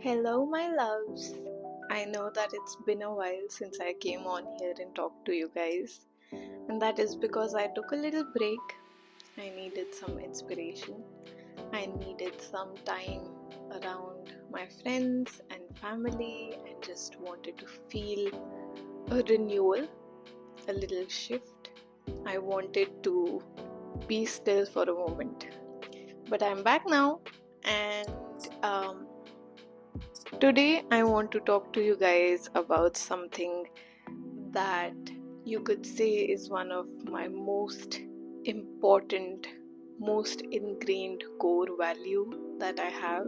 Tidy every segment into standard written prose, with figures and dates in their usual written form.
Hello, my loves. I know that it's been a while since I came on here and talked to you guys, and that is because I took a little break. I needed some inspiration, I needed some time around my friends and family, and just wanted to feel a renewal, a little shift. I wanted to be still for a moment, but I'm back now, and today, I want to talk to you guys about something that you could say is one of my most important, most ingrained core value that I have.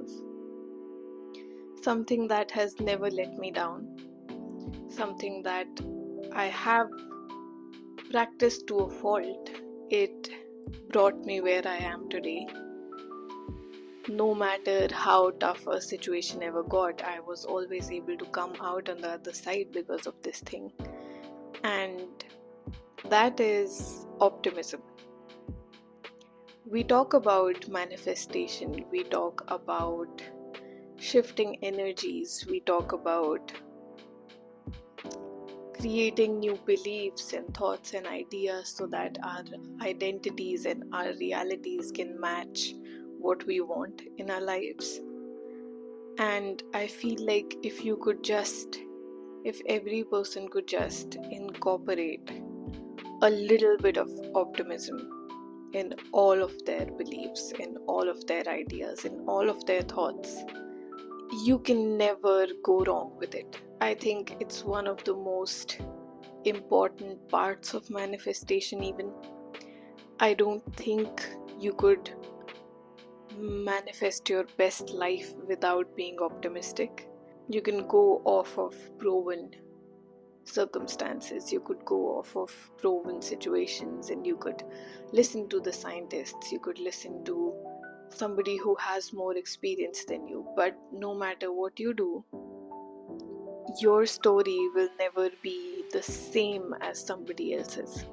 Something that has never let me down. Something that I have practiced to a fault. It brought me where I am today. No matter how tough a situation ever got, I was always able to come out on the other side because of this thing. And that is optimism. We talk about manifestation, we talk about shifting energies, we talk about creating new beliefs and thoughts and ideas so that our identities and our realities can match what we want in our lives. And I feel like if every person could just incorporate a little bit of optimism in all of their beliefs, in all of their ideas, in all of their thoughts, you can never go wrong with it. I think it's one of the most important parts of manifestation, even. I don't think you could manifest your best life without being optimistic. You can go off of proven circumstances, you could go off of proven situations, and you could listen to the scientists, you could listen to somebody who has more experience than you. But no matter what you do, your story will never be the same as somebody else's.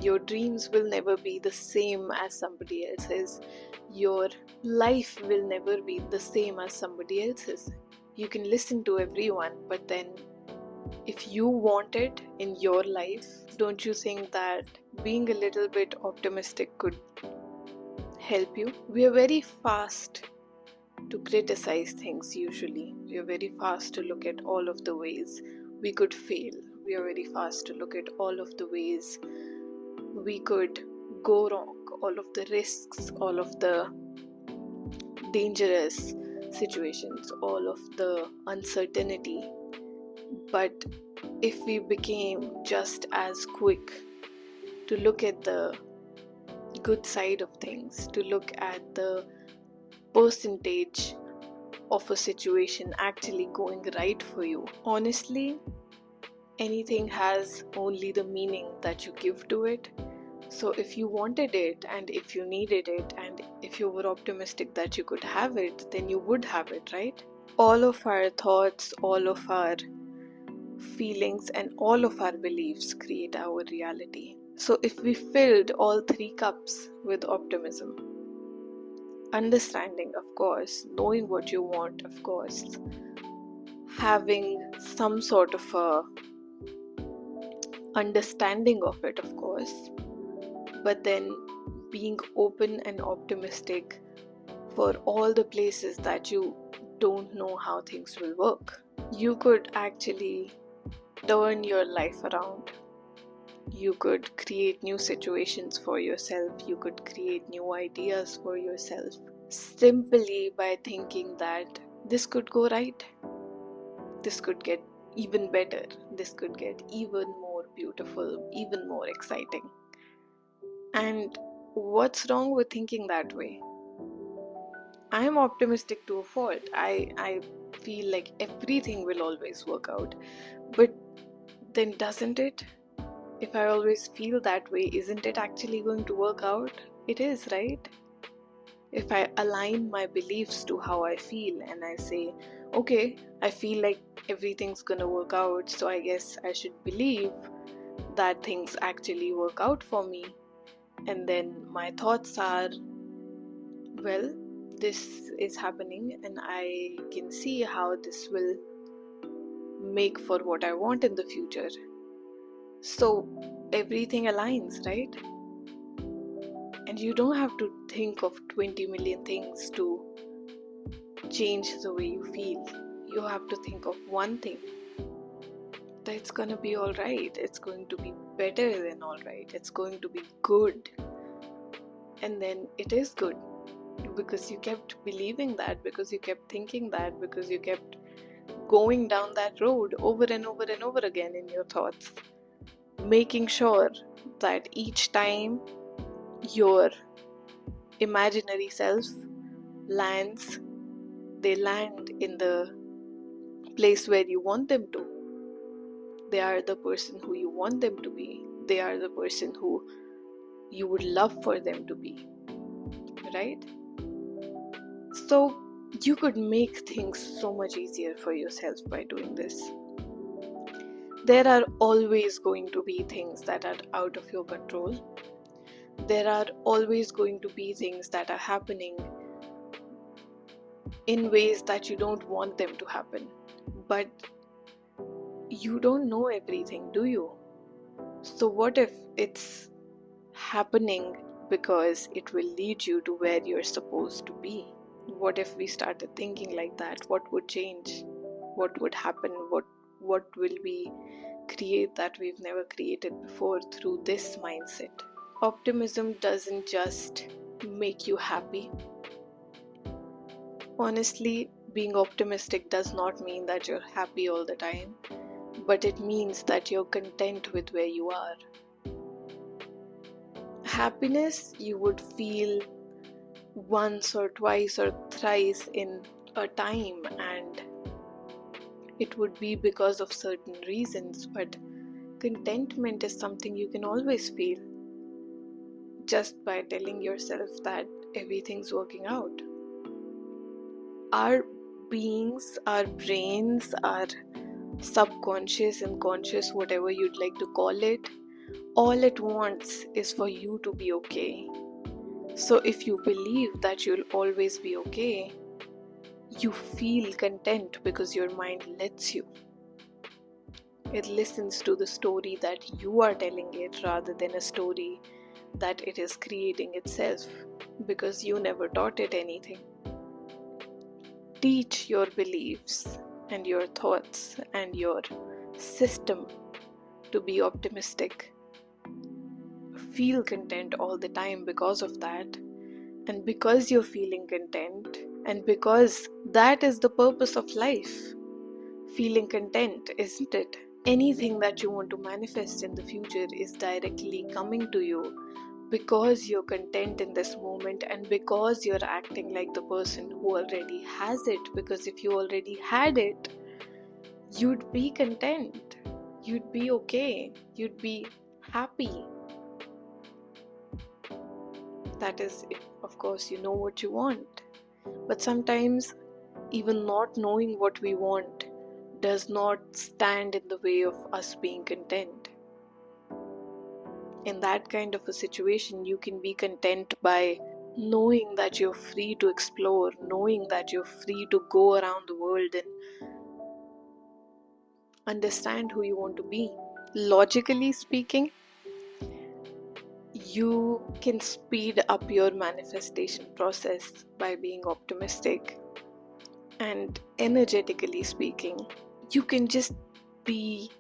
Your dreams will never be the same as somebody else's. Your life will never be the same as somebody else's. You can listen to everyone, but then if you want it in your life, don't you think that being a little bit optimistic could help you? We are very fast to criticize things usually. We are very fast to look at all of the ways we could fail. We are very fast to look at all of the ways we could go wrong, all of the risks, all of the dangerous situations, all of the uncertainty. But if we became just as quick to look at the good side of things, to look at the percentage of a situation actually going right for you, honestly, anything has only the meaning that you give to it. So if you wanted it, and if you needed it, and if you were optimistic that you could have it, then you would have it, right? All of our thoughts, all of our feelings, and all of our beliefs create our reality. So if we filled all three cups with optimism, understanding, of course, knowing what you want, of course, having some sort of a understanding of it, of course, but then being open and optimistic for all the places that you don't know how things will work, you could actually turn your life around. You could create new situations for yourself, you could create new ideas for yourself, simply by thinking that this could go right, this could get even better, this could get even more beautiful, even more exciting. And what's wrong with thinking that way? I am optimistic to a fault. I feel like everything will always work out. But then doesn't it? If I always feel that way, isn't it actually going to work out? It is, right? If I align my beliefs to how I feel and I say, okay, I feel like everything's gonna work out, so I guess I should believe that things actually work out for me. And then my thoughts are, well, this is happening and I can see how this will make for what I want in the future. So everything aligns, right? And you don't have to think of 20 million things to change the way you feel. You have to think of one thing, that it's gonna be alright, it's going to be better than alright, it's going to be good. And then it is good because you kept believing that, because you kept thinking that, because you kept going down that road over and over and over again in your thoughts, making sure that each time your imaginary self lands, they land in the place where you want them to. They are the person who you want them to be. They are the person who you would love for them to be, right? So you could make things so much easier for yourself by doing this. There are always going to be things that are out of your control. There are always going to be things that are happening in ways that you don't want them to happen. But you don't know everything, do you? So what if it's happening because it will lead you to where you're supposed to be? What if we started thinking like that? What would change? What would happen? What will we create that we've never created before through this mindset? Optimism doesn't just make you happy. Honestly, being optimistic does not mean that you're happy all the time, but it means that you're content with where you are. Happiness you would feel once or twice or thrice in a time, and it would be because of certain reasons, but contentment is something you can always feel just by telling yourself that everything's working out. Our beings, our brains, our subconscious and conscious, whatever you'd like to call it, all it wants is for you to be okay. So if you believe that you'll always be okay, you feel content because your mind lets you. It listens to the story that you are telling it rather than a story that it is creating itself, because you never taught it anything. Teach your beliefs and your thoughts and your system to be optimistic. Feel content all the time because of that. And because you're feeling content, and because that is the purpose of life, feeling content, isn't it? Anything that you want to manifest in the future is directly coming to you because you're content in this moment and because you're acting like the person who already has it. Because if you already had it, you'd be content, you'd be okay, you'd be happy. That is, if of course you know what you want. But sometimes even not knowing what we want does not stand in the way of us being content. In that kind of a situation, you can be content by knowing that you're free to explore, knowing that you're free to go around the world and understand who you want to be. Logically speaking, you can speed up your manifestation process by being optimistic. And energetically speaking, you can just be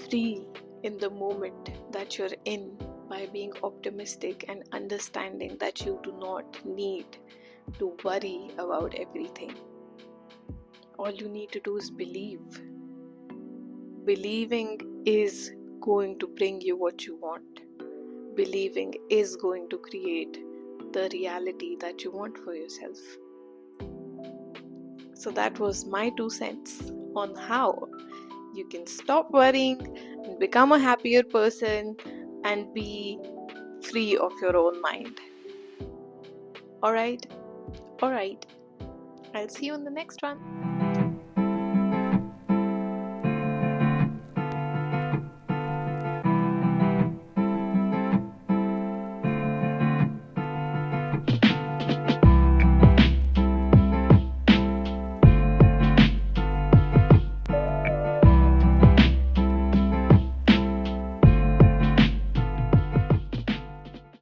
free in the moment that you're in by being optimistic and understanding that you do not need to worry about everything. All you need to do is believe. Believing is going to bring you what you want. Believing is going to create the reality that you want for yourself. So that was my 2 cents on how you can stop worrying and become a happier person and be free of your own mind. Alright, I'll see you in the next one.